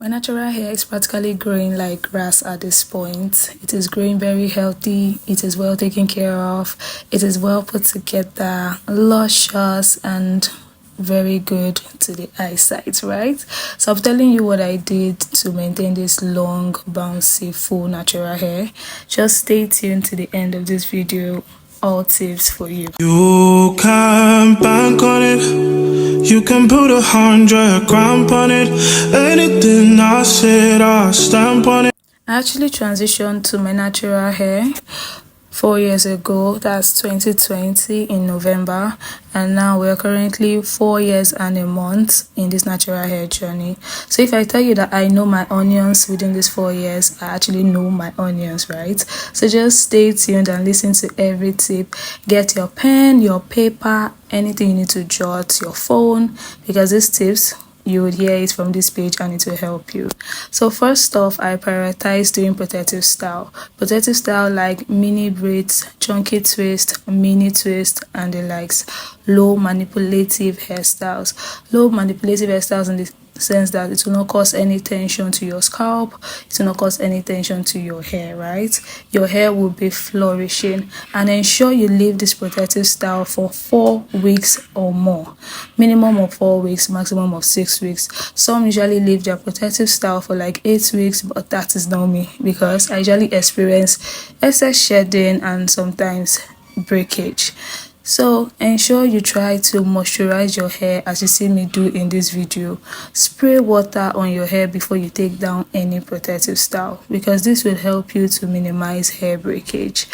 My natural hair is practically growing like grass at this point. It is growing very healthy, it is well taken care of, it is well put together, luscious and very good to the eyesight, right? So I'm telling you what I did to maintain this long, bouncy, full natural hair. Just stay tuned to the end of this video. All tips for you. You can bank on it. You can put 100 grand on it. Anything I said, I stamp on it. I actually transitioned to my natural hair 4 years ago. That's 2020 in November, and now we're currently 4 years and a month in this natural hair journey. So if I tell you that I know my onions within these 4 years, I actually know my onions, right? So just stay tuned and listen to every tip. Get your pen, your paper, anything you need to jot, your phone, because these tips, you would hear it from this page and it will help you. So first off, I prioritize doing protective style like mini braids, chunky twist, mini twist, and the likes. Low manipulative hairstyles in the sense that it will not cause any tension to your scalp, it will not cause any tension to your hair, right? Your hair will be flourishing. And ensure you leave this protective style for 4 weeks or more. Minimum of 4 weeks, maximum of 6 weeks. Some usually leave their protective style for like 8 weeks, but that is not me, because I usually experience excess shedding and sometimes breakage. So ensure you try to moisturize your hair as you see me do in this video. Spray water on your hair before you take down any protective style, because this will help you to minimize hair breakage.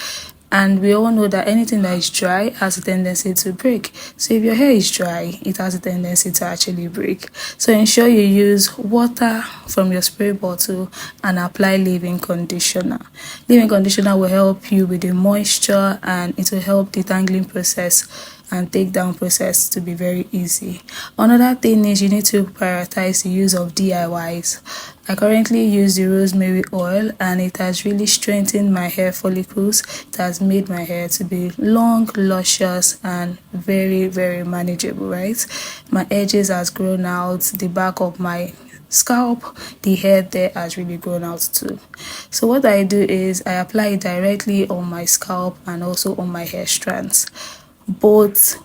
And we all know that anything that is dry has a tendency to break. So if your hair is dry, it has a tendency to actually break. So ensure you use water from your spray bottle and apply leave-in conditioner. Leave-in conditioner will help you with the moisture, and it will help the detangling process and take down process to be very easy. Another thing is you need to prioritize the use of DIYs. I currently use the rosemary oil, and it has really strengthened my hair follicles. It has made my hair to be long, luscious, and very, very manageable, right? My edges has grown out, the back of my scalp, the hair there has really grown out too. So what I do is I apply it directly on my scalp and also on my hair strands, both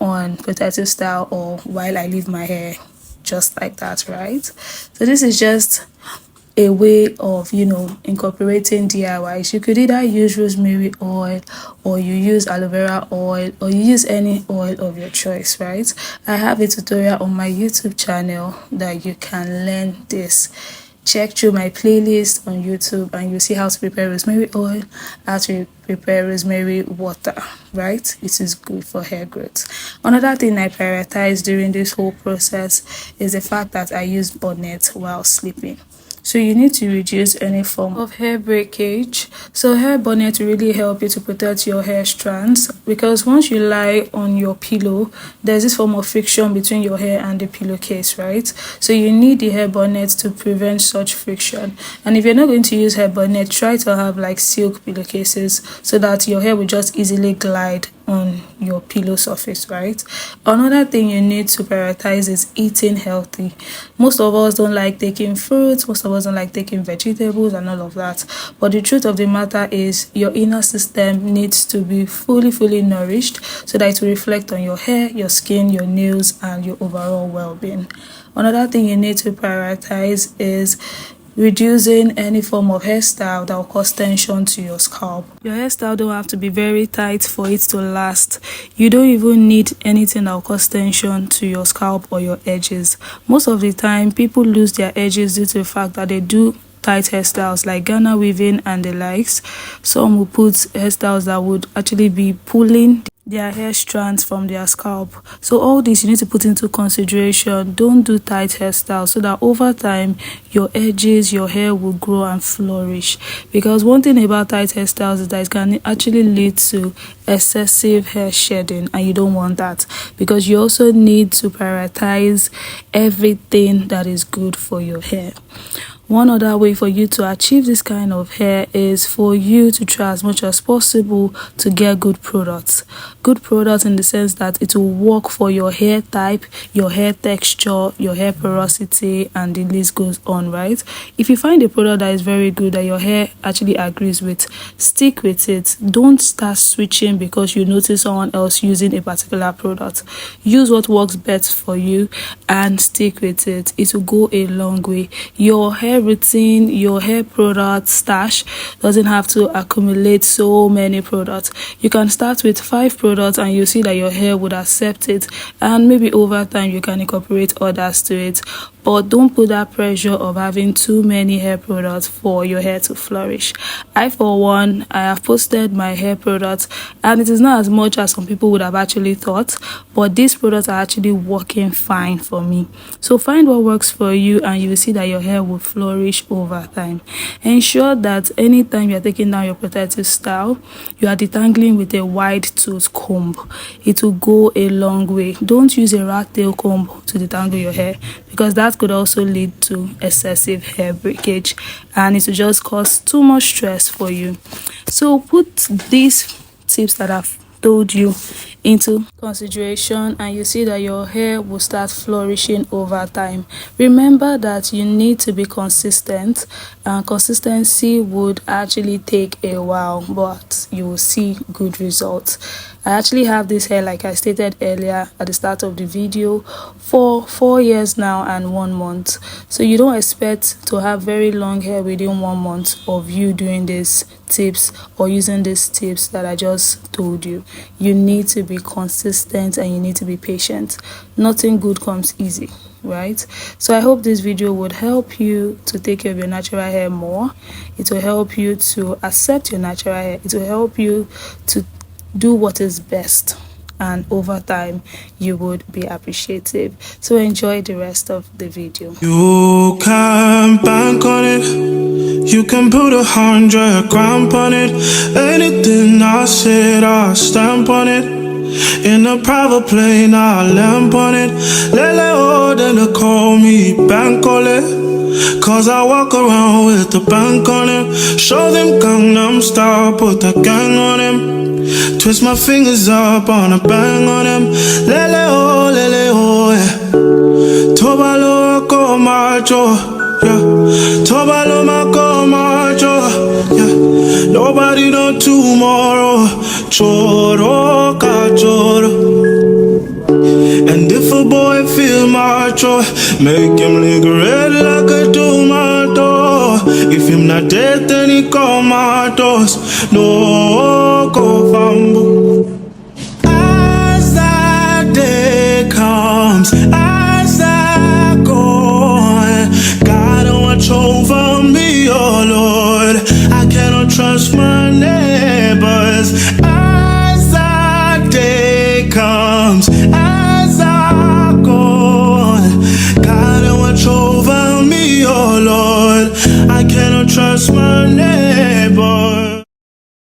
on protective style or while I leave my hair just like that, right? So this is just a way of, incorporating DIYs. You could either use rosemary oil, or you use aloe vera oil, or you use any oil of your choice, right? I have a tutorial on my YouTube channel that you can learn this. Check through my playlist on YouTube and you'll see how to prepare rosemary oil, how to prepare rosemary water, right? It is good for hair growth. Another thing I prioritize during this whole process is the fact that I use bonnet while sleeping. So you need to reduce any form of hair breakage. So hair bonnet will really help you to protect your hair strands, because once you lie on your pillow, there's this form of friction between your hair and the pillowcase, right? So you need the hair bonnet to prevent such friction. And if you're not going to use hair bonnet, try to have like silk pillowcases so that your hair will just easily glide on your pillow surface, right? Another thing you need to prioritize is eating healthy. Most of us don't like taking fruits, most of us don't like taking vegetables and all of that, but the truth of the matter is your inner system needs to be fully nourished so that it will reflect on your hair, your skin, your nails, and your overall well-being. Another thing you need to prioritize is reducing any form of hairstyle that will cause tension to your scalp. Your hairstyle don't have to be very tight for it to last. You don't even need anything that will cause tension to your scalp or your edges. Most of the time, people lose their edges due to the fact that they do tight hairstyles like Ghana weaving and the likes. Some will put hairstyles that would actually be pulling their hair strands from their scalp. So all this you need to put into consideration. Don't do tight hairstyles, so that over time your edges, your hair will grow and flourish. Because one thing about tight hairstyles is that it can actually lead to excessive hair shedding, and you don't want that, because you also need to prioritize everything that is good for your hair. One other way for you to achieve this kind of hair is for you to try as much as possible to get good products. Good products in the sense that it will work for your hair type, your hair texture, your hair porosity, and the list goes on, right? If you find a product that is very good that your hair actually agrees with, stick with it. Don't start switching because you notice someone else using a particular product. Use what works best for you and stick with it. It will go a long way. Your hair routine, your hair product stash doesn't have to accumulate so many products. You can start with 5 products and you see that your hair would accept it, and maybe over time you can incorporate others to it. But don't put that pressure of having too many hair products for your hair to flourish. I, for one, I have posted my hair products, and it is not as much as some people would have actually thought, but these products are actually working fine for me. So find what works for you and you will see that your hair will flourish over time. Ensure that anytime you are taking down your protective style, you are detangling with a wide tooth comb. It will go a long way. Don't use a rat tail comb to detangle your hair, because that could also lead to excessive hair breakage and it will just cause too much stress for you. So put these tips that I've told you into consideration and you see that your hair will start flourishing over time. Remember that you need to be consistent, and consistency would actually take a while, but you will see good results. I actually have this hair, like I stated earlier at the start of the video, for 4 years now and 1 month. So you don't expect to have very long hair within 1 month of you doing these tips or using these tips that I just told you. You need to be consistent and you need to be patient. Nothing good comes easy, right? So I hope this video would help you to take care of your natural hair more. It will help you to accept your natural hair. It will help you to do what is best, and over time you would be appreciative. So enjoy the rest of the video. You can bank on it, you can put 100 grand on it. Anything I said, I stamp on it. In a private plane, I lamp on it. Lele oh, then they call me Bankole, cause I walk around with the bank on him. Show them Gangnam Style, put the gang on him. Twist my fingers up on a bang on him. Lele oh, yeah. Tobalo ko macho, yeah. Tobalo mako macho, yeah. Nobody know tomorrow. Choro ka choro. And if a boy feel macho, make him lick red like a tomato. If him not dead, then he comatose. No go fambo. As that day comes, as I go, God watch over me, oh Lord. I cannot trust my neighbors. As that day comes, as I go, God watch over me, oh Lord. I cannot trust my